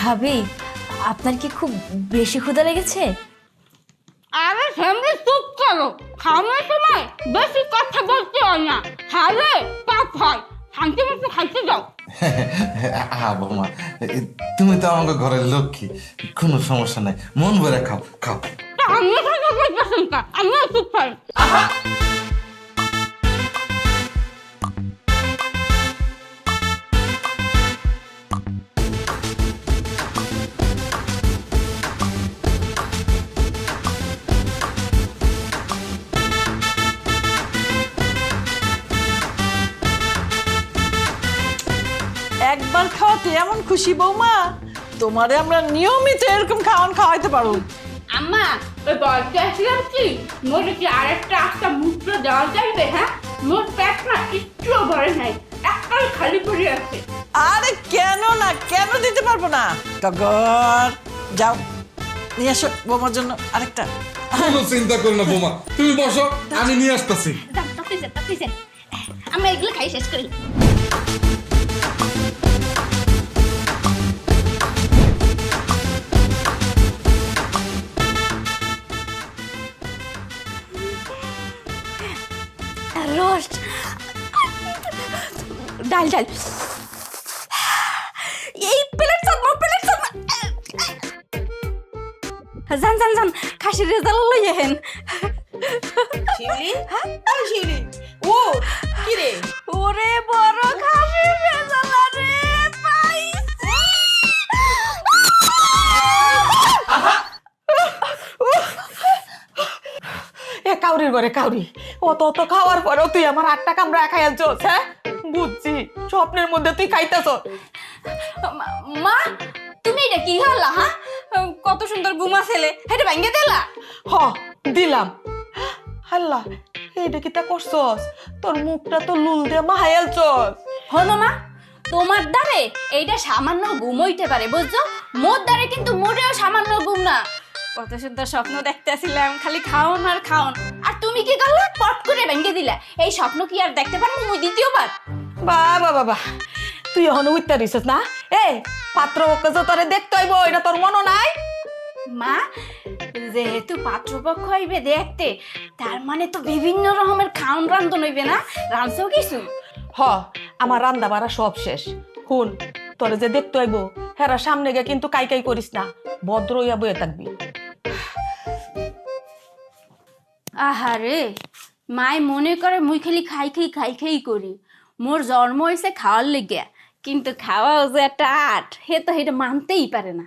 ভাবি, আপনার কি খুব বেশি ক্ষুধা লেগেছে? আরে ফ্যামিলি চুপ করো, খাওয়ানোর সময় বেশি কথা বলতে হয় না, খালে পাপ হয়। শান্তি মতো খাইতে যাও। বৌমা, তুমি তো আমাকে ঘরের লক্ষ্মী, কোনো সমস্যা নাই, মন ভরে খাও খাও। আমিও কথা বলতেছেন কা, আমিও চুপ করেন। একবার খাওয়াতে এমন খুশি বৌমা, তোমারে আমরা নিয়মিত এরকম খাওয়ান খাওয়াইতে পারো। আম্মা, ওই বলতে আসলাম কি, মোরে কি আরেকটা আটটা মূত্র দেওয়া যাবে? হ্যাঁ, মোর পেট না একটুও ভরে নাই, একটাই খালি পড়ে আছে। আরে কেন না, কেন দিতে পারবো না? টগর, যাও নিয়ে এসো বৌমার জন্য আরেকটা। কোনো চিন্তা করো না বৌমা, তুমি বসো, আমি নিয়ে আসতেছি। তাতে আমি এগুলো খাই শেষ করি। রোস্ট, ডাল ডাল, এই প্লেট চাপ, প্লেট চাপ। জান জান জান, খাসির রেজাল্ট লইয়ে হেন। শিউলি, আরে শিউলি, ও কি রে? ওরে বড় খাসির রেজাল্ট রে পাইছি। এ কাউরির ঘরে কাউরি, অত অত খাওয়ার পরেও তুই আমার 8 টাকা আমরা খাই আনছস? হ্যাঁ বুঝছি, স্বপ্নের মধ্যে তুই খাইতেছ। মা, তুমি এটা কি হলা? হ্যাঁ, কত সুন্দর গুমা ছেলে, এটা ভাঙ্গে দিলা? হ দিলাম। আল্লাহ, এইটা কি তা করছস? তোর মুখটা তো লুল দিয়ে মাহাইলছস। হলো মা, তোমার দ্বারে এইটা সামান্য ঘুম হইতে পারে, বুঝছো? মোর দ্বারে কিন্তু মোটেও সামান্য ঘুম না। কত সুন্দর স্বপ্ন দেখতে আসিলাম, খালি খাওন আর খাওন, আর তুমি কি করলে? পট করে ভেঙে দিলা। এই স্বপ্ন কি আর দেখতে পারবো মুই দ্বিতীয়বার? বাবা বাবা, তুই এখনো উঠতে দিছিস না? এই পাত্র তোরে দেখতে হইব, এটা তোর মনে নাই? মা, যেহেতু পাত্রপক্ষ হইবে দেখতে, তার মানে তো বিভিন্ন রকমের খাওন রান্ধন হইবে না? রাঁধছো কিছু? হ, আমার রান্না বাড়া সব শেষ। হুন, তোরে যে দেখতে হইব, হেরা সামনে গিয়ে কিন্তু কাই কাই করিস না, ভদ্র হইয়া বইয়া থাকবি। আহারে, মায় মনে করে মুই খালি খাই খাই করি। মোর জন্ম হয়েছে খাওয়ার লেগে, কিন্তু খাওয়াও যে একটা আর্ট, হে তো এটা মানতেই পারে না।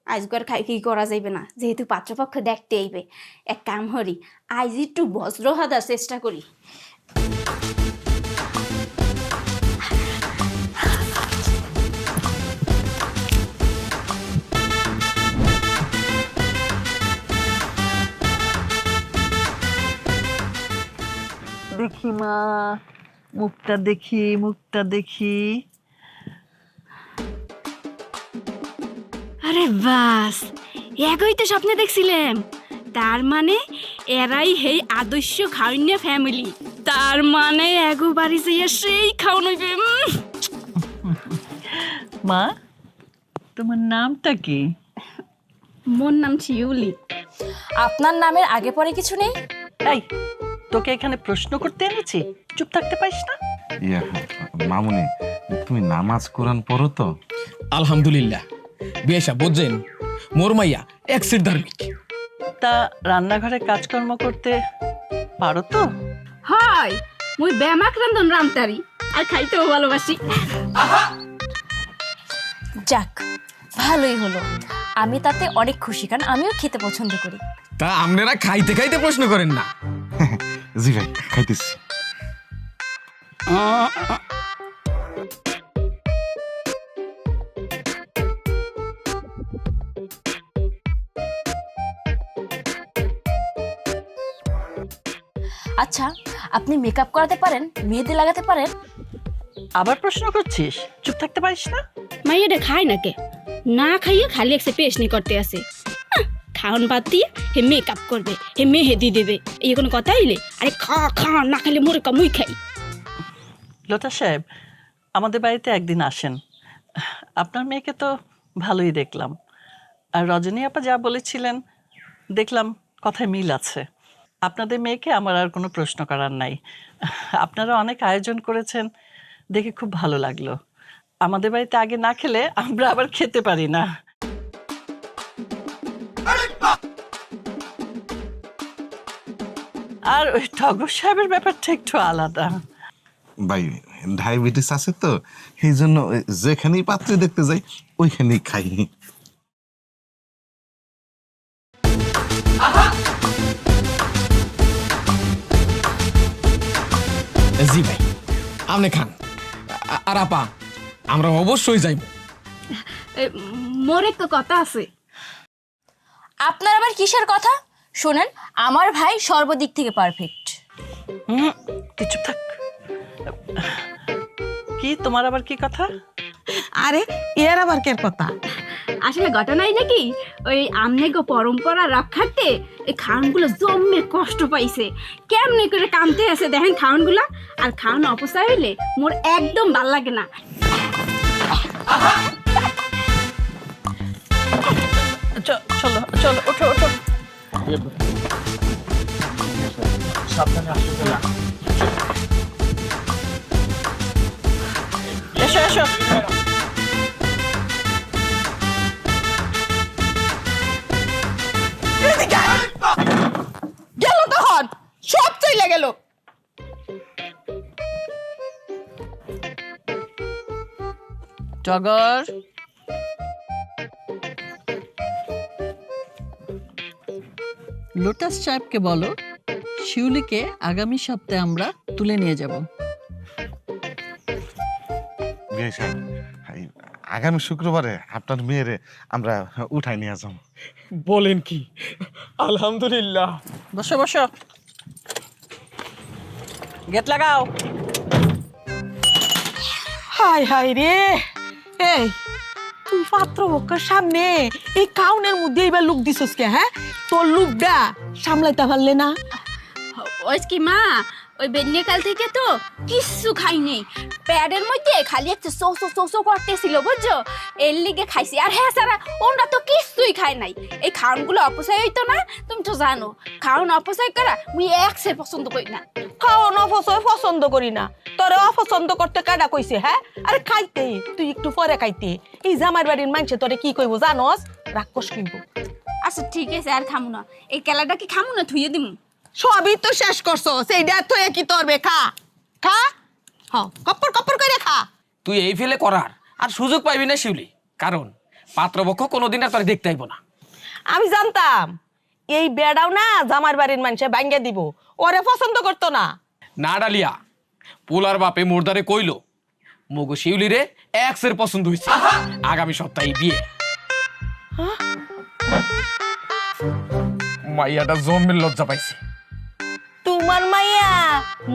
আজকার খাই করা যাইবে না, যেহেতু পাত্রপক্ষ দেখতে আইবে। এক কাম করি, আজ একটু বজ্র হাদার চেষ্টা করি। দেখি মা, মুখটা দেখি, মুখটা দেখি। আরে বাস, একই তো স্বপ্নে দেখছিলাম। তার মানে এরাই হেই আদর্শ খাওয়ান্য ফ্যামিলি। তার মানে এগো বাড়ি যাইয়া সেই খাওয়ান হইবে। মা, তোমার নামটা কি? মোর নাম শিউলি। আপনার নামের আগে পরে কিছু নেই? এই, তোকে এখানে প্রশ্ন করতে এনেছি, চুপ থাকতে পারিস না? ইয়া মামুনি, তুমি নামাজ কোরআন পড়ো তো? আলহামদুলিল্লাহ, বেশা বুঝছেন, মোর মাইয়া এক্সিট ধার্মিক। তা রান্নাঘরে কাজকর্ম করতে পারো তো? হয়, মুই ব্যামাক রান্ধন রামতারি, আর খাইতেও ভালোবাসি। যাক, ভালোই হলো, আমি তাতে অনেক খুশি, কারণ আমিও খেতে পছন্দ করি। তা আপনারা খাইতে খাইতে প্রশ্ন করেন না? জি ভাই, খাইতেছি। আচ্ছা, আপনি মেকআপ করাতে পারেন, মেহেদি লাগাতে পারেন? আবার প্রশ্ন করছিস? চুপ থাকতে পারিস না? মাইয়াটা খায় না কে? না খাইয়ে খালি একটা পেশনি করতে আসে। খাওন বাদ দিয়ে হে মেকআপ করবে, হে মেহেদি দেবে, এই কোনো কথা হইলে? আরে খা খা, না খাইলে মোরে কামুই খাই। লতা সাহেব, আমাদের বাড়িতে একদিন আসেন। আপনার মেয়েকে তো ভালোই দেখলাম। আর রজনী আপা যা বলেছিলেন দেখলাম কথায় মিল আছে। আপনাদের মেয়েকে আমার আর কোনো প্রশ্ন করার নাই। আপনারা অনেক আয়োজন করেছেন, দেখে খুব ভালো লাগলো। আমাদের বাড়িতে আগে না খেলে আমরা আবার খেতে পারি না। আর ওই টগর সাহেবের ব্যাপারটা একটু আলাদা। ভাই ডায়াবেটিস আছে তো, এই জন্য যেখানেই পাত্রে দেখতে যাই ওইখানেই খাই। জি ভাই, আপনি খান। আর আপা, আমরা অবশ্যই যাইব। মোর একটা কথা আছে। আপনার আবার কিসের কথা? শোনেন, আমার ভাই সর্বদিক থেকে পারফেক্ট। কিছু থাক। কি তোমার আবার কি কথা? আরে এর আবার কের কথা? আসলে ঘটনাই নাকি ওই আমনে গো পরম্পরা রক্ষার্থে এই খাওয়ানগুলো জমে কষ্ট পাইছে। কেমনে করে কামতে আছে দেখেন খাওয়ানগুলা। আর খাওয়ান অপচয় হইলে মোর একদম ভাল লাগে না। চলো চলো, ওঠো ওঠো। এসো এসো। গেল তখন সব চলে গেল। টগর, লোটাস সাহেবকে বলো শিউলিকে আগামী সপ্তাহে আমরা তুলে নিয়ে যাব। বিয়ে সাহেব, এই আগামী শুক্রবারে আপনার মেয়েরে আমরা উঠাই নিয়ে যাব। বলেন কি? আলহামদুলিল্লাহ। বসো বসো, গেট লাগাও। হাই হাই রে, এই তুই পাত্রপক্ষের সামনে এই কাউনের মধ্যে এবার লুক দিছস কে? হ্যাঁ, তোর লুকটা সামলাইতে পারলে না? ওই কি মা, ওই বেন্যকাল থেকে তো কিচ্ছু খাই নেই। প্যাডের মধ্যে খালি একটা সো করতেছিল বুঝছো, এর লিগে খাইছি। আর হ্যাঁ সারা ওরা তো কিছুই খায় নাই। এই খাওয়ানগুলো অপচয় হইতো না, তুমি তো জানো খাওয়ান অপচয় করা মুই একসের পছন্দ করি না। খাওয়ান অপচয় পছন্দ করি না, তোরে অপছন্দ করতে কাটা কইছে? হ্যাঁ, আরে খাইতে তুই একটু পরে খাইতে। এই জামার বাড়ির মানুষে তোরে কি কইব জানোস? রাক্ষস কইব। আচ্ছা ঠিক আছে, আর খামু না। এই কেলাটা কি খামু না থুইয়ে দিমু? সবই তো শেষ করছো, সেইটা তো কি তোরবে? খা খা, হ্যাঁ কপ্পর কপ্পর করে খা। তুই এই ফেলে করার আর সুযোগ পাইবি না শিউলি, কারণ পাত্রপক্ষ কোনোদিন আর তোর দেখতে আইব না। আমি জানতাম এই বেড়াও না জামার বাড়ির মানুষে ভাঙ্গে দিব, ওরে পছন্দ করতো না। না ডালিয়া, পোলার বাপে মোরদারে কইলো মগো শিউলি রে এক্সের পছন্দ হইছে, আগামী সপ্তাহে বিয়ে। মাইয়াটা জমের লজ্জা পাইছে। তোমার মাইয়া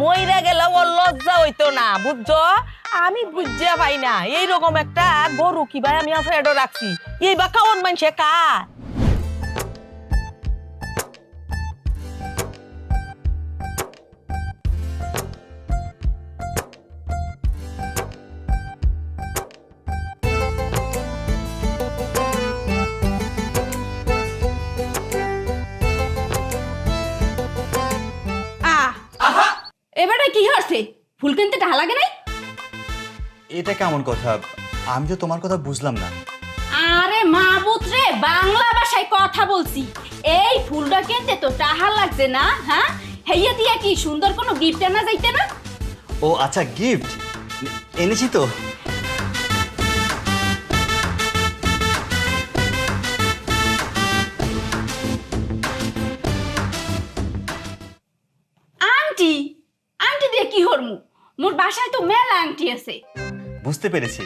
মইরা গেলে ওর লজ্জা হইতো না, বুঝছো? আমি বুঝতে পাই না এইরকম একটা গরু কি ভাই আমি ফ্রেডো রাখছি, এই বা কাউন মানুষে কার? এবারে কি হচ্ছে? ফুল কিনতে টাকা লাগে নাই? এটা কেমন কথা? আমি তো তোমার কথা বুঝলাম না। আরে মাবুত রে, বাংলা ভাষায় কথা বলছি। এই ফুলটা কিনতে তো টাকা লাগছে না? হ্যাঁ, হেইয়া দিয়া কি সুন্দর কোনো গিফট আনা যাইতে না? ও আচ্ছা, গিফট এনেছি তো। আংটি? আংটি দিয়ে কি হরমু? মোর বাসায় তো মেলা আংটি আছে। বুঝতে পেরেছি,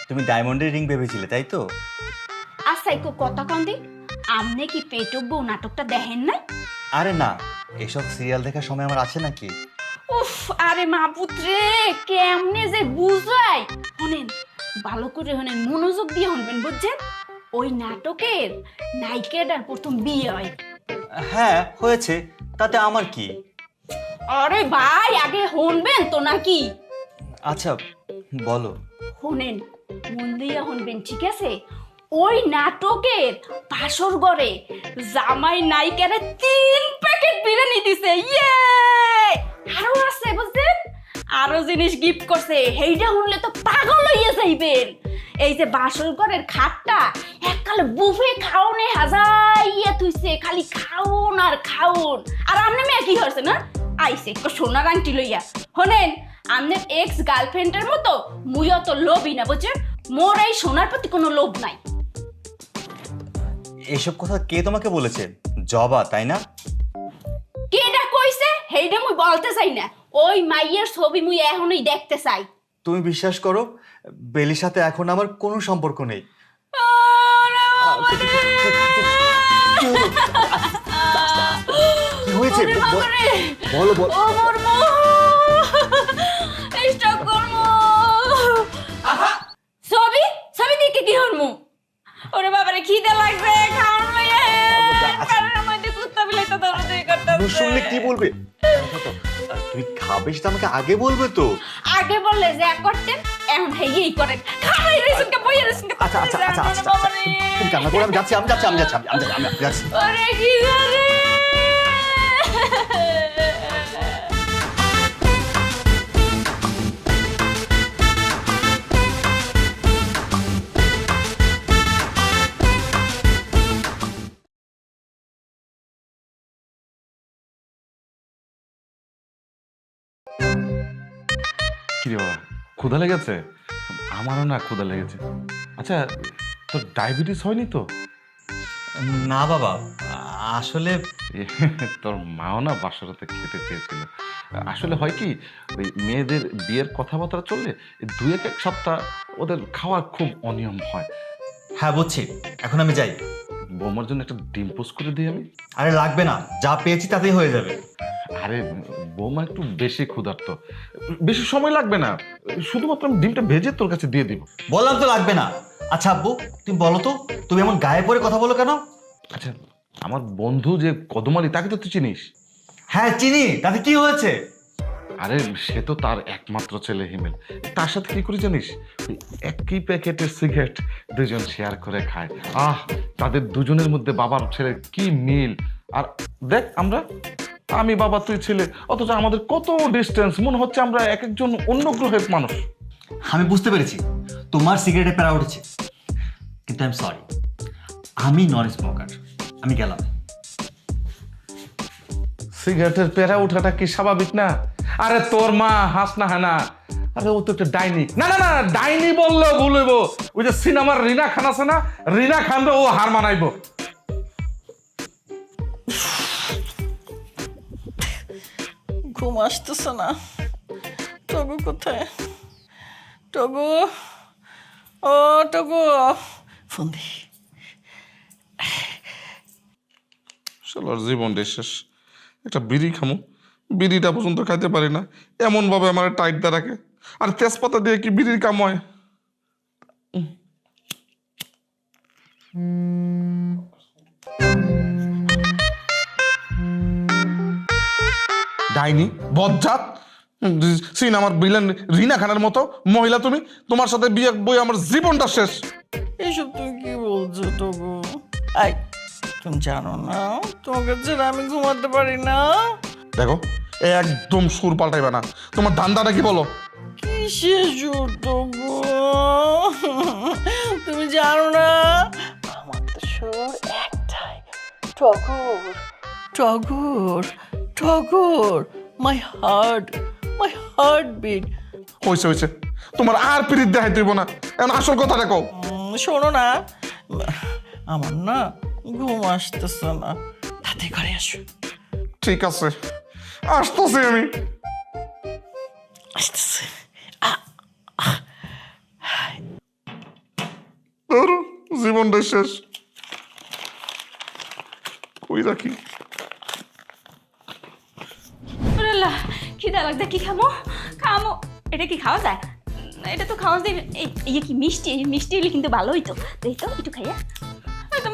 তুমি ডায়মন্ডের রিং ভেবেছিলে তাই তো? আচ্ছা একটু কথা কন্দি, আমনে কি পেটক বউ নাটকটা দেখেন না? আরে না, এসব সিরিয়াল দেখার সময় আমার আছে নাকি। উফ, আরে মাবুত রে, কেমনে যে বুঝাই। শোনেন, ভালো করে শোনেন, মনোযোগ দিয়ে শুনবেন বুঝছেন? ওই নাটকের নায়িকাটার প্রথম বিয়ে হয়। হ্যাঁ হয়েছে, তাতে আমার কি? আরে ভাই, আগে শুনবেন তো নাকি? আচ্ছা বলো। শোনেন, মন দিয়ে শুনবেন, ঠিক আছে? ওই নাটকের বাসর ঘরে জামাই নায়িকারে 3 প্যাকেট বিরিয়ানি দিছে। ইয়ে! আরো আছে বুঝছেন, আরো জিনিস গিফট করছে। হেইটা শুনলে তো পাগল হইয়া যাইবেন। এই যে বাসর ঘরের খাটটা এককালে বুফে খাওনে হাজাইয়া তুইছে, খালি খাওন আর খাওন। আর আমনে মেয়ে কি হচ্ছে না আইছে সোনার আংটি লইয়া। শোনেন, আমনের এক্স গার্লফ্রেন্ডের মতো মুইও তো লোভই না, বুঝছেন? মোর এই সোনার প্রতি কোনো লোভ নাই। এসব কথা কে তোমাকে বলেছে? জবা, তাই না? কেডা কইছে হেইডা মুই বলতে চাই না। ওই মাইয়ের ছবি মুই এখনই দেখতে চাই। তুমি বিশ্বাস করো, বেলির সাথে এখন আমার কোনো সম্পর্ক নেই। কি হয়েছে? বলো বলো। ও মোর মো স্টপ করমু। ছবি ছবি দেখে কি হরমু? ওরে বাবারে খিদে লাগছে, খাওন লইয়া কারণের মধ্যে কুত্তা বিলাই তো দৌড়াদৌড়ি করতেছে। শুনলে কি বলবে? তুমি খাবে সেটা আমাকে আগে বলবে তো। আগে বললে যে এক করতেন, এখন হেই করেন। খাই রেছেন কে বইয়া রেছেন কে। আচ্ছা আচ্ছা আচ্ছা আচ্ছা তুমি কান্না করে, আমি যাচ্ছি। ওরে কি জানে। কি রে বাবা, ক্ষুধা লেগেছে? আমারও না ক্ষুধা লেগেছে। আচ্ছা, তোর ডায়াবেটিস হয়নি তো? না বাবা, আসলে তোর মাও না বাসরাতে খেতে চেয়েছিল। আসলে হয় কি, ওই মেয়েদের বিয়ের কথাবার্তা চললে 2-1 সপ্তাহ ওদের খাওয়ার খুব অনিয়ম হয়। হ্যাঁ বুঝছি, এখন আমি যাই। বৌমার জন্য একটা ডিম পোস্ট করে দিই আমি। আরে লাগবে না, যা পেয়েছি তাতেই হয়ে যাবে। আরে বৌমা একটু বেশি ক্ষুধার্ত, বেশি সময় লাগবে না, শুধুমাত্র আমি ডিমটা ভেজে তোর কাছে দিয়ে দিব। বললাম তো লাগবে না। আচ্ছা আব্বু, তুমি বলো তো, তুমি এমন গায়ে পড়ে কথা বলো কেন? আচ্ছা, আমার বন্ধু যে কদম আলী, তাকে তো তুই চিনিস? হ্যাঁ চিনি, তাতে কি হয়েছে? আরে সে তো তার একমাত্র ছেলে হিমেল। তার সাথে কি করে জানিস, ওই একই প্যাকেটের সিগারেট দুজন শেয়ার করে খায়। তাদের দুজনের মধ্যে বাবার ছেলে কি মিল। আর দেখ, আমি বাবা তুই ছেলে, অথচ আমাদের কত ডিস্টেন্স। মনে হচ্ছে আমরা এক একজন অন্য গ্রহের মানুষ। আমি বুঝতে পেরেছি তোমার সিগারেটে প্যারা উঠেছে, কিন্তু আই এম সরি, আমি নন স্মোকার। আমি গেলাম। সিগারেটের প্যারা ওঠাটা কি স্বাভাবিক না? আরে তোর মা হাস না হ্যাঁ না, আরে ও তো একটা ডাইনি। না না না, ডাইনি বললেও ভুলব। ওই যে সিনেমার রিনা খান আছে না, রিনা খানরে ও হার মানাইব। ঘুম আসতেছে না। টগু কোথায়? টগু, ও টগু, ফোন দি। শালার জীবনটা শেষ। একটা বিড়ি খামো, বিড়িটা পর্যন্ত খাইতে পারি না, এমন ভাবে আমার টাইট দিয়ে রাখে। আর তেজপাতা দিয়ে কি বিড়ির কাম হয়? ডাইনি, বজ্জাত, সিনেমার ভিলেন রিনা খানের মতো মহিলা তুমি। তোমার সাথে বিয়ে বই আমার জীবনটা শেষ। এইসব তুমি কি বলছো টগু? আই, তুমি জানো না তোমাকে ছেড়ে আমি ঘুমাতে পারি না। দেখো, একদম সুর পাল্টাইবে না। তোমার ধান্দাটা কি বলো? কিসের জোর টগু? তুমি জানো না আমার তো সুর একটাই, টগর, টগর, টগর, মাই হার্ট বিট। হয়েছে, তোমার আর পিরিত দেখাই দিব না। এখন আসল কথা দেখো। শোনো না, আমার না ঘুম আসতেছে না, তাতে করে আসো। ঠিক আছে, আসতেছি আমি। আসতেছে। জীবনটা শেষ। কই রাখি? খিদা লাগছে, কি খামো? এটা কি খাওয়া যায়? এটা তো খাওয়া যায়। এই কি মিষ্টি? এই মিষ্টি হলে কিন্তু ভালো হইতো। দেখ তো একটু খাইয়া।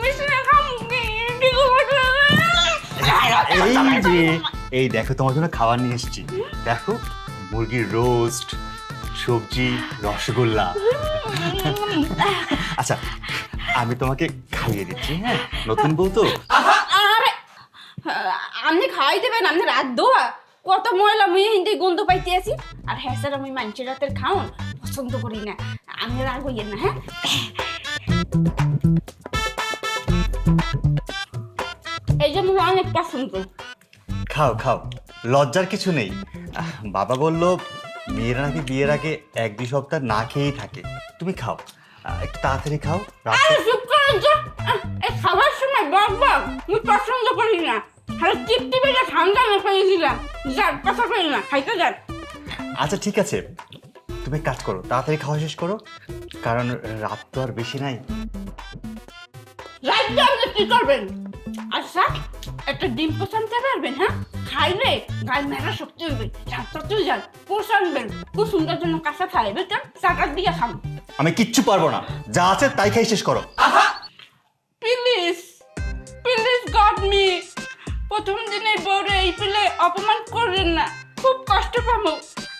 মিষ্টি না খাম। এই যে, এই দেখো তোমার জন্য খাবার নিয়ে এসেছি। দেখো, মুরগির রোস্ট, সবজি, রসগোল্লা। আচ্ছা আমি তোমাকে খাইয়ে দিচ্ছি, হ্যাঁ? নতুন বউ তো। আরে আপনি খাওয়াই দেবেন, আপনি রাত দোয়া কত ময়লা মুই হিন্দি গন্ধ পাইতে আছি। আর হ্যাঁ স্যার, আমি মানুষের রাতের খাওন পছন্দ করি না, আমি রাগ হইয়েন না। হ্যাঁ, এই যে মুই অনেক পছন্দ। খাও খাও, লজ্জার কিছু নেই। বাবা বলল মেয়েরা নাকি বিয়ের আগে 1-2 সপ্তাহ না খেয়েই থাকে। তুমি খাও, একটু তাড়াতাড়ি খাও। আরে চুপ করেন তো, এই খাবার সময় বাবা মুই পছন্দ করি না। আরে টিপটি বেজে ঠান্ডা না ফেলেছিলাম, যার কথা করি না, খাইতে যান। আচ্ছা ঠিক আছে, তুমি কাজ করো, তাড়াতাড়ি খাওয়া শেষ করো, কারণ রাত তো আর বেশি নাই। রাইতে আপনি কি করবেন? আচ্ছা, একটা ডিম পছানতে পারবেন? হ্যাঁ, খাইলে গায়ে মেলা শক্তি হইবে। ডাক্তার তুই যান, পছানবেন, কুসুমটার জন্য কাঁচা খাইবে, চাকার দিয়ে খান। আমি কিচ্ছু পারবো না, যা আছে তাই খাই শেষ করো। প্লিজ প্লিজ গড মি, প্রথম দিনে বউরে এই পেলে অপমান করবেন না, খুব কষ্ট পাবো।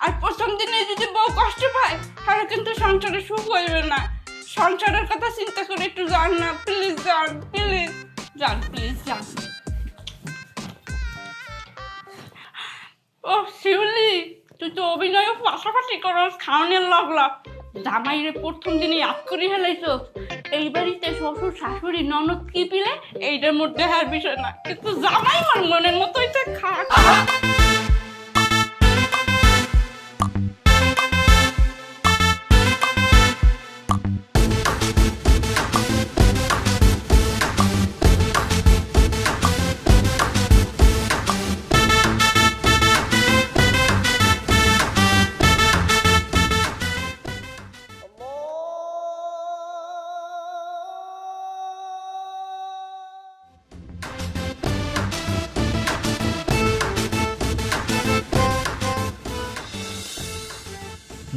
আর প্রথম দিনে যদি বউ কষ্ট পায় তাহলে কিন্তু সংসারে সুখ হইবে না। সংসারের কথা চিন্তা করে একটু যান না, প্লিজ যান, প্লিজ যান, প্লিজ যান। ও শিউলি, তুই তো অভিনয়ও পাশাপাশি করস, খাওয়ানোর লাগলা। জামাইরে প্রথম দিনে ইয়াদ করে হেলাইছ। এই বাড়িতে শ্বশুর শাশুড়ি ননদ কি পিলে এইটার মধ্যে হার বিষয় না, কিন্তু জামাই আমার মনের মতোই তো খা।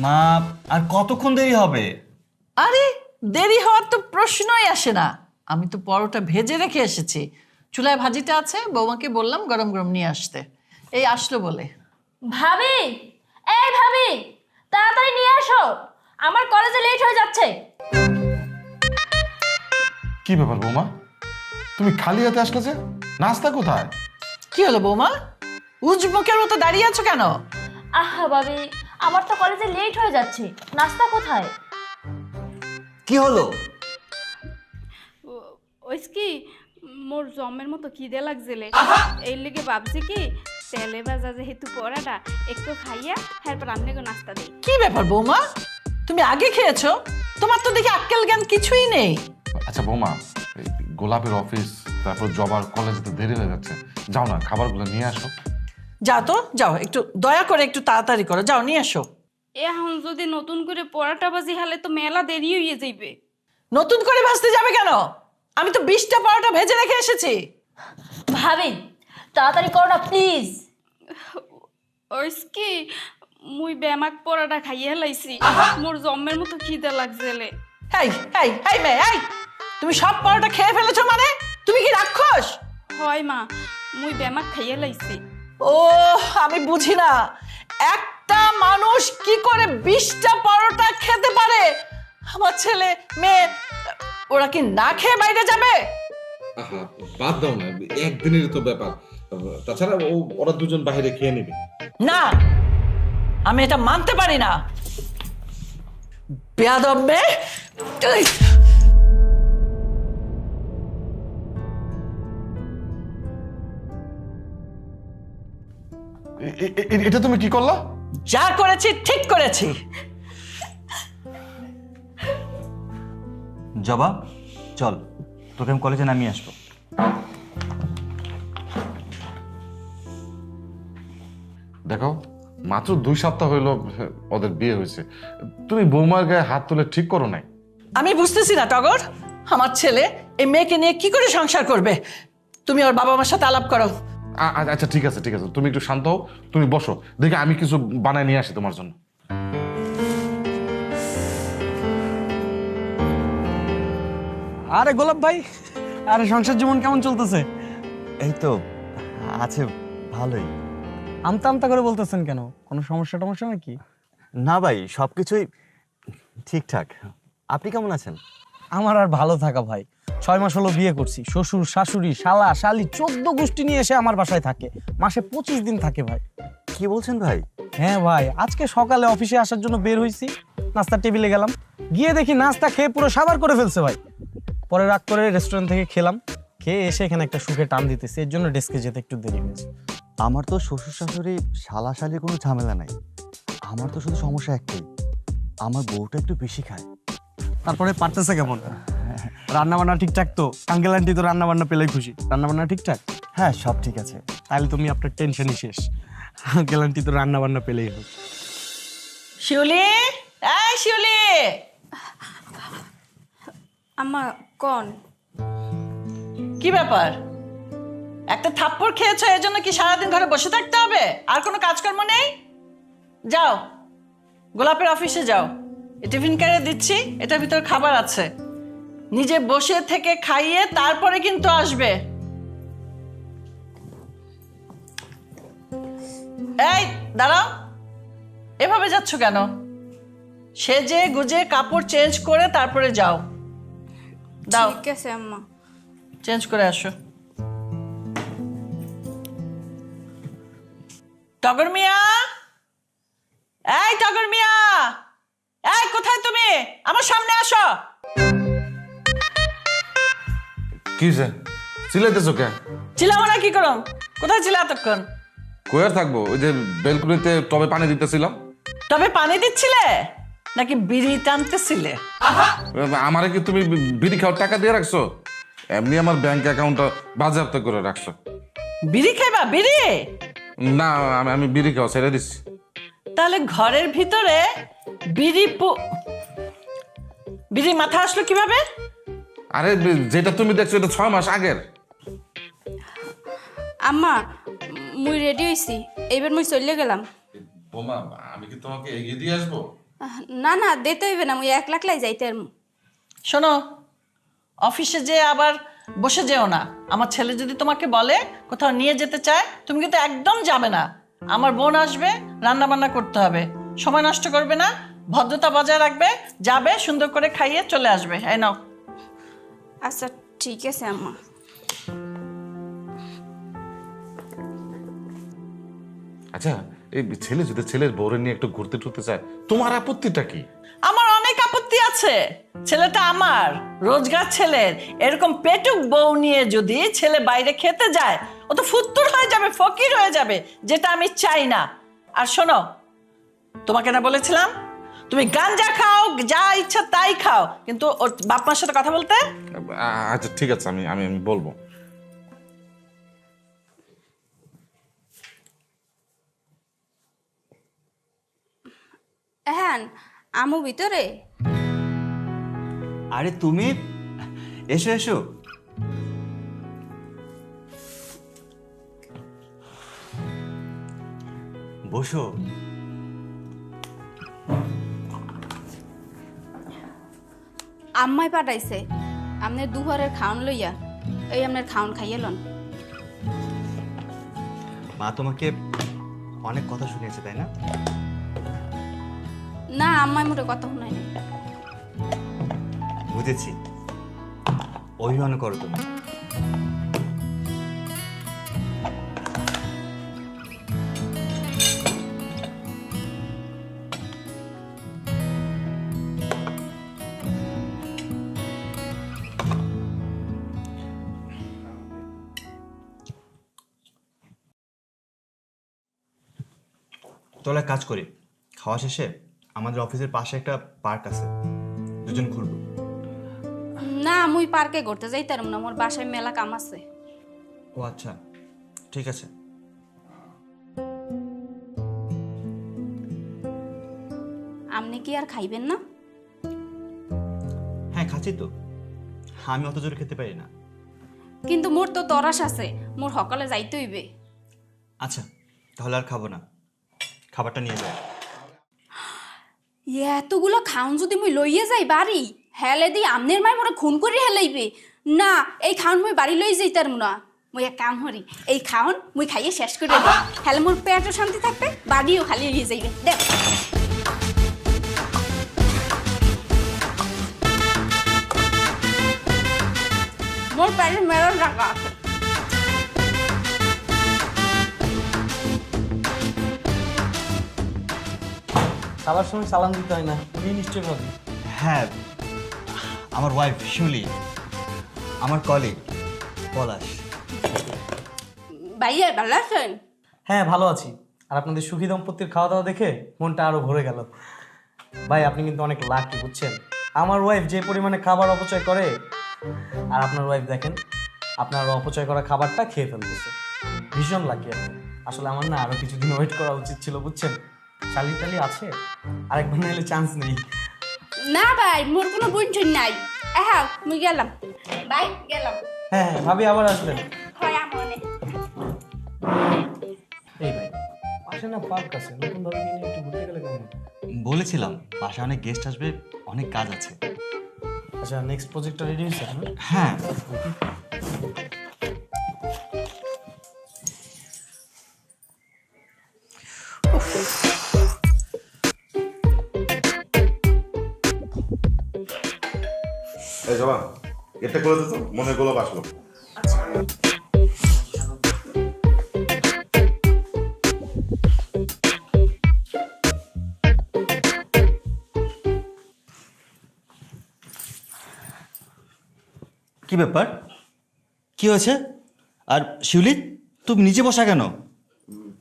মা, আর কতক্ষণ দেরি হবে? আরে দেরি হওয়ার তো প্রশ্নই আসে না। আমি তো পরোটা ভেজে রেখে এসেছি, চুলায় ভাজিটা আছে, বৌমাকে বললাম গরম গরম নিয়ে আসতে, এই আসলো বলে। ভাবি, এই ভাবি, তাড়াতাড়ি নিয়ে আসো, আমার কলেজে লেট হয়ে যাচ্ছে। কি ব্যাপার বৌমা, তুমি খালি হাতে আসলে যে? নাস্তা কোথায়? কি হলো বৌমা, উজবুকের মতো দাঁড়িয়ে আছো কেন? আহা ভাবি, আমার তো কলেজে লেট হয়ে যাচ্ছে, নাস্তা কোথায়? কি হলো? ওই কি মোর জমের মতো খিদে লাগছিলে, এই লিগে ভাবছি কি তেলে ভাজা যেহেতু পরাটা একটু খাইয়া তারপর আপনি নাস্তা দিই। কি ব্যাপার বৌমা, তুমি আগে খেয়েছো? তোমার তো দেখি আক্কেল জ্ঞান কিছুই নেই। আচ্ছা বৌমা, এই গোলাপের অফিস, তারপর জবার কলেজে তো দেরি হয়ে যাচ্ছে, যাও না খাবারগুলো নিয়ে আসো। যাও তো, যাও, একটু দয়া করে একটু তাড়াতাড়ি করো, যাও নিয়ে এসো। এখন যদি নতুন করে পরাটা বাজি হলে তো মেলা দেরি হয়ে যাইবে। নতুন করে ভাজতে যাবে কেন? আমি তো 20টা পরোটা ভেজে রেখে এসেছি। ভাবি তাড়াতাড়ি করো না প্লিজ। ওই কি মুই বেমাক পরাটা খাইয়ে হেলাইছি, মোর জমের মতো খিদে লাগছিলে। এই এই এই মেয়ে, এই তুমি সব পরোটা খেয়ে ফেলেছো মানে? তুমি কি রাক্ষস? হয় মা, মুই বেমাক খাইয়ে হেলাইছি। ও, আমি বুঝি না একটা মানুষ কি করে 20টা পরোটা খেতে পারে। আমার ছেলে মেয়ে ওরা কি না খেয়ে বাইরে যাবে? বাদ দাও না, একদিনের তো ব্যাপার, তাছাড়া ওরা দুজন বাইরে খেয়ে নেবে। না, আমি এটা মানতে পারি না। বেয়াদব মেয়ে। এটা তুমি কি করলা? যা করেছি ঠিক করেছি। জবা, চল, তোকে আমি কলেজে নামিয়ে আসবো। দেখো, মাত্র 2 সপ্তাহ হইলো ওদের বিয়ে হয়েছে, তুমি বৌমার গায়ে হাত তুলে ঠিক করো নাই। আমি বুঝতেছি না টগর, আমার ছেলে এই মেয়েকে নিয়ে কি করে সংসার করবে। তুমি ওর বাবা মার সাথে আলাপ করো। আচ্ছা ঠিক আছে ঠিক আছে, তুমি একটু শান্ত হও, তুমি বসো, দেখে আমি কিছু বানায় নিয়ে আসি তোমার জন্য। আরে গোলাপ ভাই, আরে সংসার জীবন কেমন চলতেছে? এই তো আছে, ভালোই। আমতা আমতা করে বলতেছেন কেন? কোনো সমস্যা টমস্যা নাকি? না ভাই, সবকিছুই ঠিকঠাক। আপনি কেমন আছেন? আমার আর ভালো থাকা ভাই, 6 মাস হলো বিয়ে করছি, শ্বশুর শাশুড়ি শালা শালি 14 গোষ্ঠী নিয়ে এসে আমার বাসায় থাকে, মাসে 25 দিন থাকে ভাই। কি বলছেন ভাই? হ্যাঁ ভাই, আজকে সকালে অফিসে আসার জন্য বের হয়েছি, নাস্তার টেবিলে গেলাম, গিয়ে দেখি নাস্তা খেয়ে পুরো সাবার করে ফেলছে ভাই। পরে রাগ করে রেস্টুরেন্ট থেকে খেলাম, খেয়ে এসে এখানে একটা সুখে টান দিতেছে, এর জন্য ডেস্কে যেতে একটু দেরি হয়েছে। আমার তো শ্বশুর শাশুড়ি শালা শালির কোনো ঝামেলা নাই, আমার তো শুধু সমস্যা একটাই, আমার বউটা একটু বেশি খায়। তারপরে পারতেছে কেমন? রান্না বান্না ঠিকঠাক তো? আঙ্কেল আন্টি তো রান্না বান্না পেলেই খুশি, রান্না বান্না ঠিকঠাক? হ্যাঁ সব ঠিক আছে। তাহলে তুমি আপনার টেনশনই শেষ, আঙ্কেল আন্টি তো রান্না বান্না পেলেই হোক। শিউলি, এই শিউলি, আম্মা কোন? কি ব্যাপার? একটা থাপ্পড় খেয়েছো, এর জন্য কি সারাদিন ঘরে বসে থাকতে হবে? আর কোনো কাজকর্ম নেই? যাও গোলাপের অফিসে যাও, টিফিন ক্যারিয়ার দিচ্ছি, এটার ভিতর খাবার আছে, নিজে বসে থেকে খাইয়ে তারপরে কিন্তু আসবে। এই দাঁড়াও, এভাবে যাচ্ছ কেন? সেজে গুজে কাপড় চেঞ্জ করে তারপরে যাও। দাও, ঠিক আছে আম্মা। চেঞ্জ করে আসো। টগর মিয়া, এই টগর মিয়া, এই কোথায় তুমি? আমার সামনে আসো। কি যে চিলাইতেছো কে? চিল্লাবো না কি করম? কোথায় ছিল এতক্ষণ? কোয়ার থাকবো, ওই যে বেলকুনিতে টবে পানি দিতেছিলাম। তবে পানি দিচ্ছিলে নাকি বিড়ি টানতেছিলে? আমারে কি তুমি বিড়ি খাওয়ার টাকা দিয়ে রাখছো? এমনি আমার ব্যাংক অ্যাকাউন্টটা বাজেয়াপ্ত করে রাখছো। বিড়ি খাইবা? বিড়ি? না, আমি বিড়ি খাওয়া ছেড়ে দিচ্ছি। তাহলে ঘরের ভিতরে বিড়ি মাথা আসলো কিভাবে? আরে যেটা তুমি দেখছো এটা 6 মাস আগের। আম্মা মুই রেডি হইছি, এইবার মুই চলে গেলাম। বোমা, আমি কি তোমাকে এগিয়ে দিয়ে আসবো? না না, দিতে হইবে না, মুই একলাই যাইতে আর। শোনো, অফিসে যে আবার বসে যেও না। আমার ছেলে যদি তোমাকে বলে কোথাও নিয়ে যেতে চায়, তুমি কিন্তু একদম যাবে না। আমার বোন আসবে, রান্না বান্না করতে হবে, সময় নষ্ট করবে না, ভদ্রতা বজায় রাখবে, যাবে সুন্দর করে খাইয়ে চলে আসবে। এই নাও। আচ্ছা ঠিক আছে আম্মা। আচ্ছা, এই ছেলে যদি ছেলের বউরে নিয়ে একটু ঘুরতে টুরতে চায়, তোমার আপত্তিটা কি? আমার অনেক আপত্তি আছে। ছেলেটা আমার রোজগার ছেলের, এরকম পেটুক বউ নিয়ে যদি ছেলে বাইরে খেতে যায়, ও তো ফুত্তুর হয়ে যাবে, ফকির হয়ে যাবে, যেটা আমি চাই না। আর শোনো, তোমাকে না বলেছিলাম তুমি গাঞ্জা খাও, যা ইচ্ছা তাই খাও, কিন্তু ওর বাপ মার সাথে কথা বলতে? আচ্ছা ঠিক আছে, আমি বলবো। হ্যাঁ আমু ভিতরে? আরে তুমি এসো এসো। বসো। আম্মাই পাঠাইছে আপনার দুপুরের খাওন লইয়া, এই আপনার খাওন খাইয়ে লন। মা তোমাকে অনেক কথা শুনিয়েছে তাই না? না, আম্মাই মোটে কথা শুনাই নাই। বুঝেছি, অভিমান করো তুমি। তাহলে কাজ করি, খাওয়া শেষে আমাদের অফিসের পাশে একটা পার্ক আছে, দুজন ঘুরবো। না, মুই পার্কে ঘুরতে যাইতাম না, মোর বাসায় মেলা কাম আছে। ও আচ্ছা, ঠিক আছে। আপনি কি আর খাইবেন না? হ্যাঁ খাচ্ছি তো, আমি অত জোরে খেতে পারি না। কিন্তু মোর তো তরাস আছে, মোর সকালে যাইতে হইবে। আচ্ছা তাহলে আর খাবো না, খাবারটা নিয়ে যাও। এতগুলো খাউন যদি মুই লইয়ে যাই বাড়ি, হেলে দি আমনের মাই মোরে খুন করে হেলাইবে। না, এই খাউন মুই বাড়ি লই যাইতার না। মুই এক কাম করি, এই খাউন মুই খাইয়ে শেষ করে দিই, হেলে মোর পেটও শান্তি থাকবে, বাড়িও খালি লিয়ে যাইবে। দেখ মোর পেটে মেরন রাখা আছে। খাবার সময় সালাম দিতে হয় না, উনি নিশ্চয়ই ভাবি। হ্যাঁ, আমার ওয়াইফ শিউলি, আমার কলিগ পলাশ। ভাইয়া ভালো আছেন? হ্যাঁ ভালো আছি। আর আপনাদের সুখী দম্পতির খাওয়া দাওয়া দেখে মনটা আরো ভরে গেল। ভাই আপনি কিন্তু অনেক লাকি, বুঝছেন? আমার ওয়াইফ যে পরিমাণে খাবার অপচয় করে, আর আপনার ওয়াইফ দেখেন আপনার অপচয় করা খাবারটা খেয়ে ফেলতেছে। ভীষণ লাকি আপনি। আসলে আমার না আরো কিছুদিন ওয়েট করা উচিত ছিল, বুঝছেন? শালি টালি আছে, আরেকবার নাহলে চান্স নেই। না ভাই, মোর কোনো বুঝছেন নাই। হ্যাঁ মুই গেলাম ভাই, গেলাম। হ্যাঁ ভাবি আবার আসবেন। হয় আমনে। এই ভাই পাশে না পার্ক আছে, নতুন ভাবে নিয়ে একটু ঘুরতে গেলে কেমন হয়? বলেছিলাম বাসায় অনেক গেস্ট আসবে, অনেক কাজ আছে। আচ্ছা নেক্সট প্রজেক্টটা রেডি হয়েছে? হ্যাঁ, এই জবা এটা করে দিত, মনে গোলাপ আসলো। কি ব্যাপার, কি হয়েছে? আর শিউলি তুমি নিচে বসা কেন?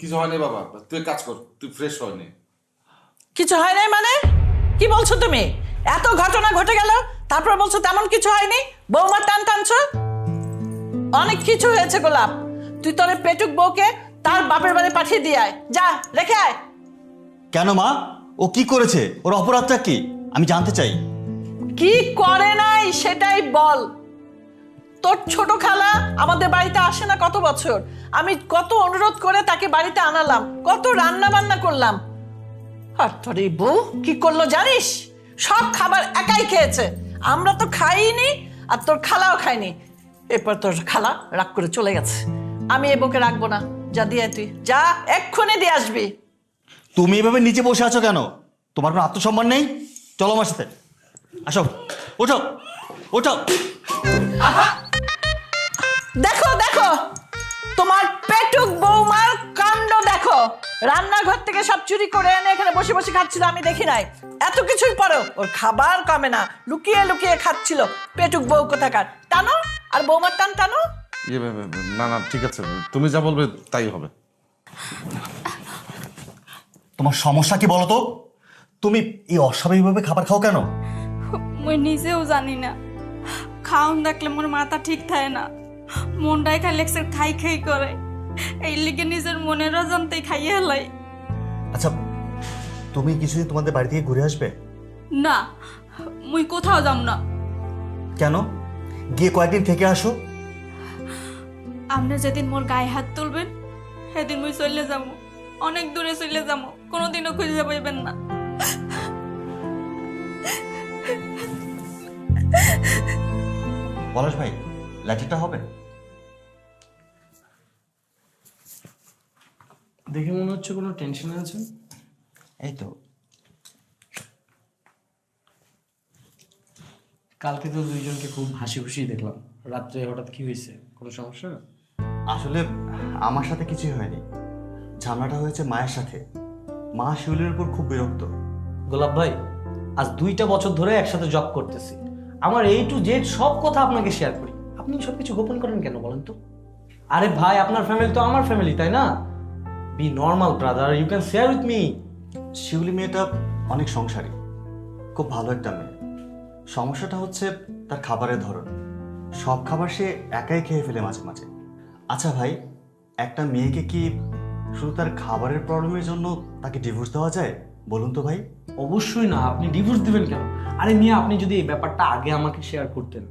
কিছু হয়নি বাবা, তুই কাজ কর, তুই ফ্রেশ হয়নি। কিছু হয় নাই মানে? কি বলছো তুমি? এত ঘটনা ঘটে গেল, তারপর বলছো তেমন কিছু হয়নি? বৌমার টান টানছো? অনেক কিছু হয়েছে গোলাপ। তুই তোর এই পেটুক বউকে তার বাপের বাড়ি পাঠিয়ে দিয়ে আয়, যা রেখে আয়। কেন মা, ও কি করেছে? ওর অপরাধটা কি আমি জানতে চাই। কি করে নাই সেটাই বল। তোর ছোট খালা আমাদের বাড়িতে আসে না কত বছর, আমি কত অনুরোধ করে তাকে বাড়িতে আনালাম, কত রান্না বান্না করলাম। আর তোর এই বউ কি করলো জানিস? সব খাবার একাই খেয়েছে, আমরা তো খাইনি, আর তোর খালাও খায়নি। এরপর তোর খালা রাগ করে চলে গেছে। আমি এ বউকে রাখবো না, যা দিয়ে আয়, তুই যা এক্ষুনি দিয়ে আসবি। তুমি এভাবে নিচে বসে আছো কেন? তোমার কোনো আত্মসম্মান নেই? চলো আমার সাথে, আসো, ওঠো ওঠো। দেখো দেখো তোমার পেটুক বৌমার কাণ্ড দেখো। রান্নাঘর থেকে সব চুরি করে এনে এখানে বসে বসে খাচ্ছিল, আমি দেখি নাই। এত কিছুই পরেও ওর খাবার কমে না, লুকিয়ে লুকিয়ে খাচ্ছিল। পেটুক বউ কোথাকার। টানো, আর বৌমার টান টানো। না না ঠিক আছে, তুমি যা বলবে তাই হবে। তোমার সমস্যা কি বলো তো? তুমি এই অস্বাভাবিকভাবে খাবার খাও কেন? মুই নিজেও জানি না, খাওন দেখলে মোর মাথা ঠিক থাকে না, মনটাই খালি খাই খাই করে। এই লিগে নিজের মনের অজান্তেই খাইয়ে হেলাই। আচ্ছা তুমি কিছুদিন তোমাদের বাড়ি থেকে ঘুরে আসবে? না, মুই কোথাও যাম না। কেন? গিয়ে কয়েকদিন থেকে আসো। আপনি যেদিন মোর গায়ে হাত তুলবেন সেদিন মুই চলে যাবো, অনেক দূরে চলে যাবো, কোনোদিনও খুঁজে পাইবেন না। পলাশ ভাই, ল্যাটিটা হবে? দেখে মনে হচ্ছে কোনো টেনশনে আছেন। এই তো, কালকে তো দুইজনকে খুব হাসি খুশি দেখলাম, রাত্রে হঠাৎ কি হয়েছে? কোনো সমস্যা? আসলে আমার সাথে কিছুই হয়নি, ঝামেলাটা হয়েছে মায়ের সাথে। মা শিউলির উপর খুব বিরক্ত। গোলাপ ভাই, আজ 2টা বছর ধরে একসাথে জব করতেছি, আমার A to Z সব কথা আপনাকে শেয়ার করি, আপনি সবকিছু গোপন করেন কেন বলেন তো? আরে ভাই আপনার ফ্যামিলি তো আমার ফ্যামিলি, তাই না? Be normal brother, you can share with me. Shiuli মেয়েটা অনেক সংসারী, খুব ভালো একটা মেয়ে। সমস্যাটা হচ্ছে তার খাবারের ধরন। সব খাবার সে একাই খেয়ে ফেলে মাঝে মাঝে। আচ্ছা ভাই, একটা মেয়েকে কি শুধু তার খাবারের প্রবলেমের জন্য তাকে ডিভোর্স দেওয়া যায় বলুন তো ভাই? অবশ্যই না, আপনি ডিভোর্স দিবেন কেন? আরে মিয়া, আপনি যদি এই ব্যাপারটা আগে আমাকে শেয়ার করতেন,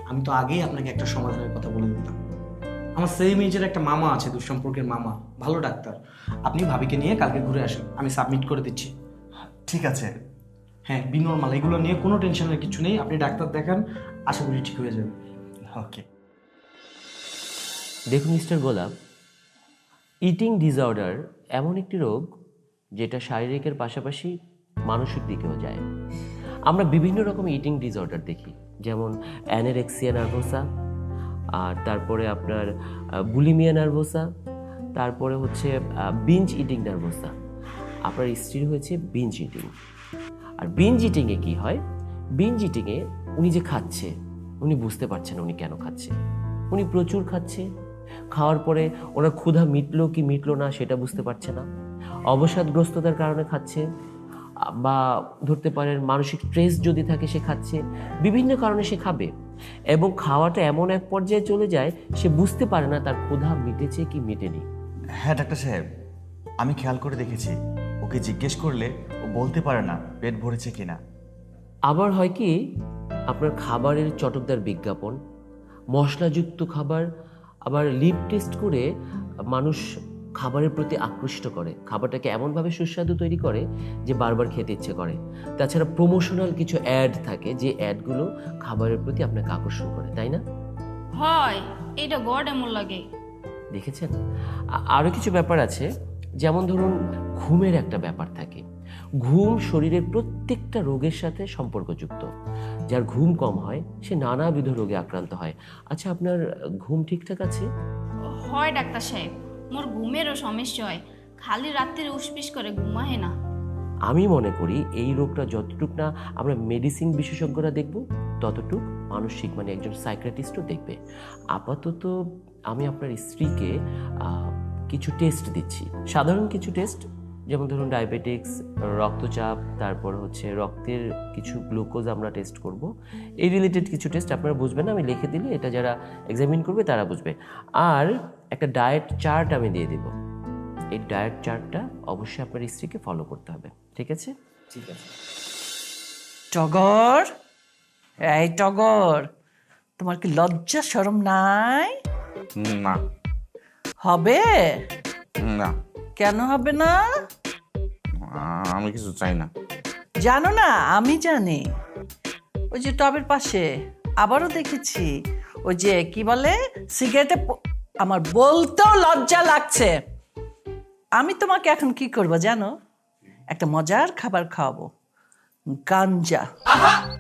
আমি তো আগেই আপনাকে একটা সমাধানের কথা বলে দিতাম। আমার সেম এজের একটা মামা আছে, দুঃসম্পর্কের মামা, ভালো ডাক্তার। আপনি ভাবিকে নিয়ে কালকে ঘুরে আসেন, আমি সাবমিট করে দিচ্ছি। ঠিক আছে। হ্যাঁ, বিনর্মাল, এগুলো নিয়ে কোনো টেনশনের কিছু নেই, আপনি ডাক্তার দেখান, আশা করি ঠিক হয়ে যাবে। ওকে। দেখুন মিস্টার গোলাপ, ইটিং ডিসঅর্ডার এমন একটি রোগ যেটা শারীরিকের পাশাপাশি মানসিক দিকেও যায়। আমরা বিভিন্ন রকম ইটিং ডিসঅর্ডার দেখি, যেমন অ্যানোরেক্সিয়া নার্ভোসা, আর তারপরে আপনার বুলিমিয়া নার্ভোসা, তারপরে হচ্ছে বিঞ্জ ইটিং নার্ভোসা। আপনার স্ত্রীর হয়েছে বিঞ্জ ইটিং। আর বিঞ্জ ইটিংয়ে কি হয়, বিঞ্জ ইটিংয়ে উনি যে খাচ্ছে উনি বুঝতে পারছেন না উনি কেন খাচ্ছে। উনি প্রচুর খাচ্ছে, খাওয়ার পরে ওনার ক্ষুধা মিটলো কি মিটলো না সেটা বুঝতে পারছে না, অবসাদগ্রস্ততার কারণে খাচ্ছে, বা ধরতে পারেন মানসিক স্ট্রেস যদি থাকে সে খাচ্ছে, বিভিন্ন কারণে সে খাবে এবং খাওয়াটা এমন এক পর্যায়ে চলে যায় সে বুঝতে পারে না তার ক্ষুধা মিটেছে কি মিটেনি। হ্যাঁ ডাক্তার সাহেব, আমি খেয়াল করে দেখেছি ওকে জিজ্ঞেস করলে ও বলতে পারে না পেট ভরেছে কিনা। আবার হয় কি, আপনার খাবারের চটকদার বিজ্ঞাপন, মশলাযুক্ত খাবার, আবার লিপ টেস্ট করে মানুষ খাবারের প্রতি আকৃষ্ট করে, খাবারটাকে এমনভাবে সুস্বাদু তৈরি করে যে বারবার খেতে ইচ্ছে করে। তাছাড়া প্রমোশনাল কিছু অ্যাড থাকে যে অ্যাডগুলো খাবারের প্রতি আপনাকে আকর্ষণ করে, তাই না? হয়, এটা গড এমন লাগে। দেখেছেন? আরও কিছু ব্যাপার আছে, যেমন ধরুন ঘুমের একটা ব্যাপার থাকে। ঘুম শরীরের প্রত্যেকটা রোগের সাথে সম্পর্কযুক্ত। যার ঘুম কম হয় সে নানাবিধ রোগে আক্রান্ত হয়। আচ্ছা, আপনার ঘুম ঠিকঠাক আছে? হয় ডাক্তার সাহেব, মোর ঘুমেরও সমস্যা হয়, খালি রাত্রে উসপিস করে ঘুমায় না। আমি মনে করি এই রোগটা যতটুক না আমরা মেডিসিন বিশেষজ্ঞরা দেখব, ততটুক মানসিক মানে একজন সাইকিয়াট্রিস্টও দেখবে। আপাতত আমি আপনার স্ত্রীকে কিছু টেস্ট দিচ্ছি, সাধারণ কিছু টেস্ট, যেমন ধরুন ডায়াবেটিক্স, রক্তচাপ, তারপর হচ্ছে রক্তের কিছু গ্লুকোজ আমরা টেস্ট করব। এই রিলেটেড কিছু টেস্ট আপনারা বুঝবেন না, আমি লিখে দিলে এটা যারা এক্সামিন করবে তারা বুঝবে। আর একটা ডায়েট চার্ট আমি দিয়ে দেব, এই ডায়েট চার্টটা অবশ্যই আপনার স্ত্রীকে ফলো করতে হবে, ঠিক আছে? ঠিক আছে। টগর, এই টগর, তোমার কি লজ্জা শরম নাই? না হবে না, কেন হবে না? আমি কিছু চাই না। জানো না, আমি জানি। ওই যে টবের পাশে আবারও দেখেছি, ওই যে কি বলে সিগারেটে, আমার বলতেও লজ্জা লাগছে। আমি তোমাকে এখন কি করব জানো? একটা মজার খাবার খাওয়াবো, গাঞ্জা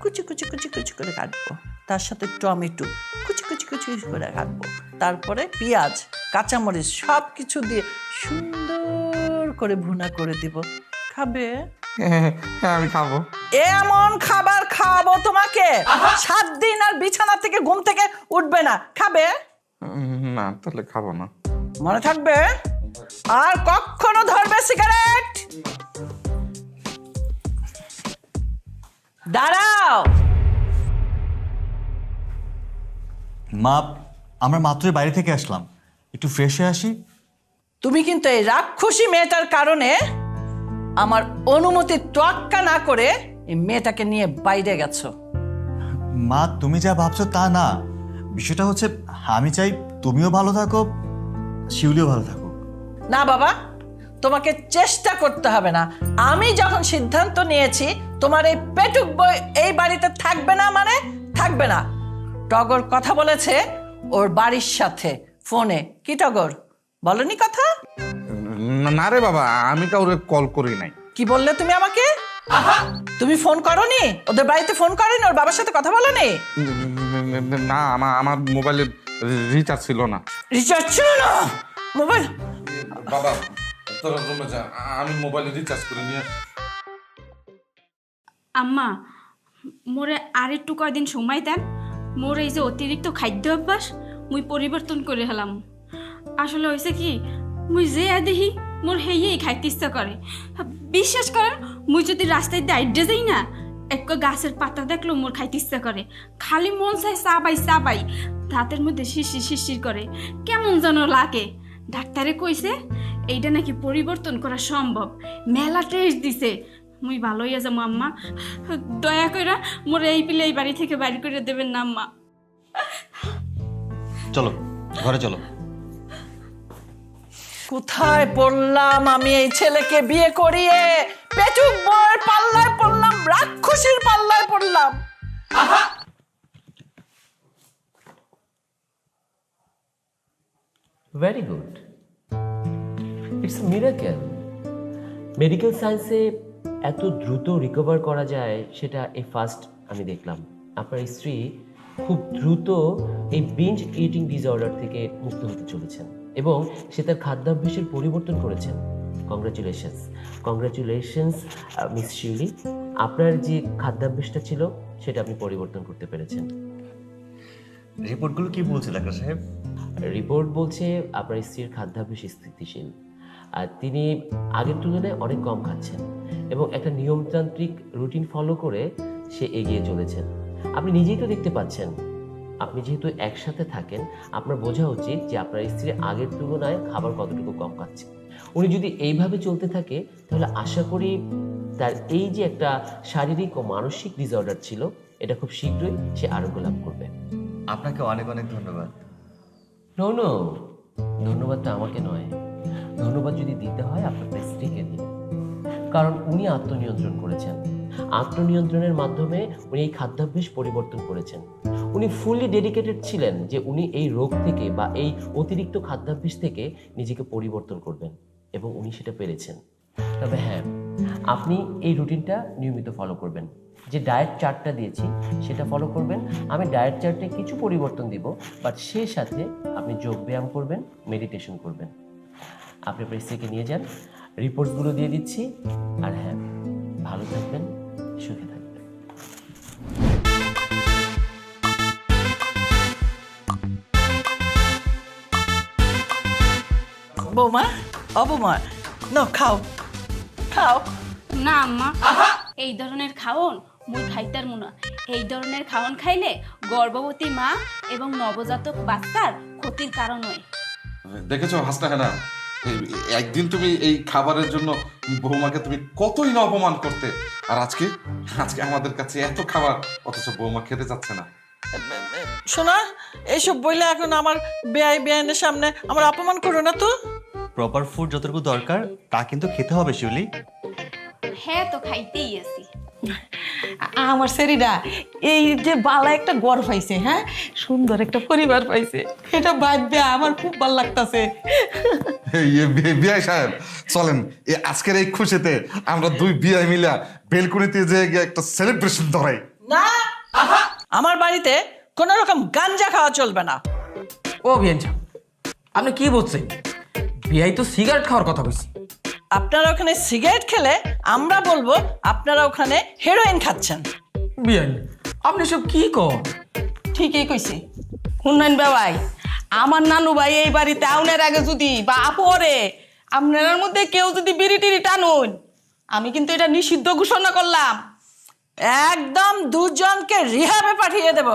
কুচি কুচি কুচি কুচি করে কাটবো, তার সাথে টমেটো কুচি কুচি কুচি করে কাটবো, তারপরে পেঁয়াজ কাঁচামরিচ সব কিছু দিয়ে সুন্দর করে ভুনা করে দিব। খাবে? হ্যাঁ, আমি খাবো। এমন খাবার খাওয়াবো তোমাকে 7 দিন আর বিছানা থেকে ঘুম থেকে উঠবে না। খাবে? না, তাহলে খাবো না। মনে থাকবে, আর কখনো ধরবে সিগারেট? দাঁড়াও। মা, আমরা মাত্রই বাইরে থেকে আসলাম, একটু ফ্রেশ হয়ে আসি। তুমি কিন্তু এই রাক্ষসী মেয়েটার কারণে আমার অনুমতি তোয়াক্কা না করে এই মেয়েটাকে নিয়ে বাইরে গেছো। মা, তুমি যা ভাবছো তা না, বিষয়টা হচ্ছে আমি চাই তুমিও ভালো থাকো, শিউলিও ভালো থাকো। না বাবা, তোমাকে চেষ্টা করতে হবে না। আমি যখন সিদ্ধান্ত নিয়েছি তোমার এই পেটুক বই এই বাড়িতে থাকবে না মানে থাকবে না। টগর কথা বলেছে ওর বাড়ির সাথে ফোনে। কি টগর, বলনি কথা? না রে বাবা, আমি কাউরে কল করি নাই। কি বললে তুমি আমাকে? তুমি ফোন করনি? ওদের বাড়িতে ফোন করনি? ওর বাবার সাথে কথা বলনি? না, আমার মোবাইলে রিচার্জ ছিল না। রিচার্জ ছিল না? মোবাইল বাবা তোরা রুমে যা, আমি মোবাইলে রিচার্জ করে নিয়ে। আম্মা, মোরে আর একটু কয়দিন সময় দেন। মোর এই যে অতিরিক্ত খাদ্য অভ্যাস মুই পরিবর্তন করে হলাম। আসলে হয়েছে কি, মুই যে দেখি মোর হেয়েই খাইতে ইচ্ছা করে। বিশ্বাস করেন, মুই যদি রাস্তায় দাইডে যাই না, এক গাছের পাতা দেখলো মোর খাইতে ইচ্ছা করে। খালি মন চায় চাবাই, দাঁতের মধ্যে শিরশির শিরশির করে, কেমন যেন লাগে। ডাক্তারে কইছে এইটা নাকি পরিবর্তন করা সম্ভব, মেলা টেস্ট দিছে। মুই ভালোই আছে আম্মা, দয়া করে মোর এই পিলে এই বাড়ি থেকে বাইরে করে দেবেন না আম্মা। চলো ঘরে চলো। কোথায় পড়লাম আমি এই ছেলেকে বিয়ে করিয়ে? পেটুক বউয়ের পাল্লায় পড়লাম, রাক্ষসীর পাল্লায় পড়লাম। Very good, it's miracle. Medical সায়েন্সে এত দ্রুত রিকভার করা যায় সেটা এই ফার্স্ট আমি দেখলাম। আপনার স্ত্রী খুব দ্রুত এই বিঞ্জ ইটিং ডিসঅর্ডার থেকে মুক্ত হতে চলেছেন এবং সে তার খাদ্যাভ্যাসের পরিবর্তন করেছেন। কংগ্রাচুলেশনস মিস শিউলি, আপনার যে খাদ্যাভ্যাসটা ছিল সেটা আপনি পরিবর্তন করতে পেরেছেন। রিপোর্টগুলো কি বলছে ডাক্তার সাহেব? রিপোর্ট বলছে আপনার স্ত্রীর খাদ্যাভ্যাস স্থিতিশীল, আর তিনি আগের তুলনায় অনেক কম খাচ্ছেন এবং একটা নিয়মতান্ত্রিক রুটিন ফলো করে সে এগিয়ে চলেছেন। আপনি নিজেই তো দেখতে পাচ্ছেন, আপনি যেহেতু একসাথে থাকেন আপনার বোঝা উচিত যে আপনার স্ত্রী আগের তুলনায় খাবার কতটুকু কম খাচ্ছে। উনি যদি এইভাবে চলতে থাকে তাহলে আশা করি তার এই যে একটা শারীরিক ও মানসিক ডিসঅর্ডার ছিল এটা খুব শীঘ্রই সে আরোগ্য লাভ করবে। আপনাকে অনেক অনেক ধন্যবাদ। নো, ধন্যবাদটা আমাকে নয়, ধন্যবাদ যদি দিতে হয় আপনার স্ত্রীকে দিন, কারণ উনি আত্মনিয়ন্ত্রণ করেছেন। আত্মনিয়ন্ত্রণের মাধ্যমে উনি এই খাদ্যাভ্যাস পরিবর্তন করেছেন। উনি ফুললি ডেডিকেটেড ছিলেন যে উনি এই রোগ থেকে বা এই অতিরিক্ত খাদ্যাভ্যাস থেকে নিজেকে পরিবর্তন করবেন এবং উনি সেটা পেরেছেন। তবে হ্যাঁ, আপনি এই রুটিনটা নিয়মিত ফলো করবেন। যে ডায়েট চার্টটা দিয়েছি সেটা ফলো করবেন। আমি ডায়েট চার্টে কিছু পরিবর্তন দিব, বাট সেই সাথে আপনি যোগব্যায়াম করবেন, মেডিটেশন করবেন। আপনি আপনার স্ত্রীকে নিয়ে যান, রিপোর্টসগুলো দিয়ে দিচ্ছি। আর হ্যাঁ, ভালো থাকবেন, সুখে থাকবেন। বৌমা, বৌমা, না খাও খাও। না আম্মা, এই ধরনের খাওন মুই খাইতার মুনা। এই ধরনের খাওন খাইলে গর্ভবতী মা এবং নবজাতক বাচ্চার ক্ষতির কারণ হয়। দেখেছো হাসনা হেনা, একদিন তুমি এই খাবারের জন্য বৌমাকে তুমি কতই না অপমান করতে, আর আজকে আমাদের কাছে এত খাবার অথচ বৌমা খেতে যাচ্ছে না। শোনা, এইসব বইলে এখন আমার বেআইনের সামনে আমার অপমান করো না তো। প্রপার ফুড যতটুকু দরকার তা কিন্তু খেতে হবে শিউলি। হ্যাঁ, তো খাইতেই আছি। আমার সেরিডা এই যে বালা একটা গড় পাইছে, হ্যাঁ সুন্দর একটা পরিবার পাইছে, এটা বাদ দেয়া আমার খুব ভালো লাগতাছে। বিআই সাহেব চলেন আজকের এই খুশিতে আমরা দুই বিআই মিলা বেলকুনিতে যে একটা সেলিব্রেশন ধরাই। না, আমার বাড়িতে কোন রকম গাঞ্জা খাওয়া চলবে না। ও বিয়ান সাহেব, আপনি কি বলছেন? বিয়াই তো সিগারেট খাওয়ার কথা কইছি। আপনারা ওখানে সিগারেট খেলে আমরা বলবো আপনারা ওখানে হেরোইন খাচ্ছেন। বিয়ান, আপনি সব কি কন? ঠিকই কইছে। শুনলেন বাবাই, আমার নানু ভাই এই বাড়িতে আউনের আগে যদি বা আপরে আপনার মধ্যে কেউ যদি বিড়ি টিড়ি টানুন, আমি কিন্তু এটা নিষিদ্ধ ঘোষণা করলাম। একদম দুজনকে রিহাবে পাঠিয়ে দেব।